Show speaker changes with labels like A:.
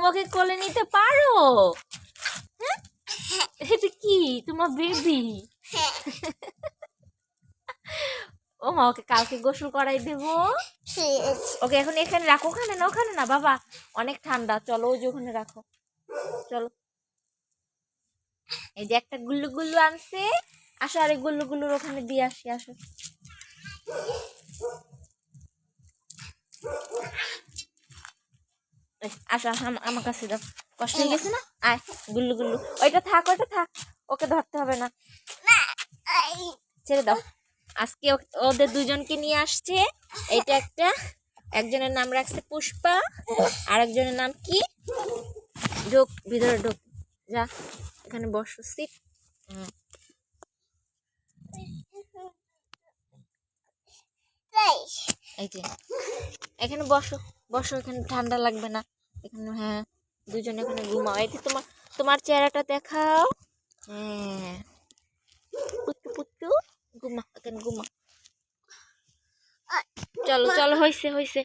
A: ওকে কোলে নিতে পারো? হ্যাঁ, এটা কি তোমার বেবি? ও মা, ওকে কালকে গোসল করাই দেবো। ওকে এখন এখানে রাখো, ওখানে না বাবা, অনেক ঠান্ডা। চলো ওই যে ওখানে রাখো, চলো। এই যে একটা গুল্লু গুল্লু আনছে, আসো আরে গুল্লু গুল্লুর ওখানে দিয়ে আসি, আসো। আসো আসো আমার কাছে দাও, কষ্ট হয়ে গেছে না? আয় গুল্লু গুল্লু, ওইটা থাক, ওকে ধরতে হবে না, ছেড়ে দাও। আজকে ওদের দুজনকে নিয়ে আসছে। এটা একজনের নাম রাখছে পুষ্পা, আর একজনের নাম কি? ঢোক ভিতরে, ঢোক, যা এখানে বসো, সিট। এই যে এখানে বসো, এখানে ঠান্ডা লাগবে না এখানে। হ্যাঁ, দুজনে এখানে ঘুমাও। এই যে তোমার চেহারাটা দেখাও। হ্যাঁ, পুট্টু পুট্টু ঘুমা, এখানে ঘুমা। চলো হয়েছে।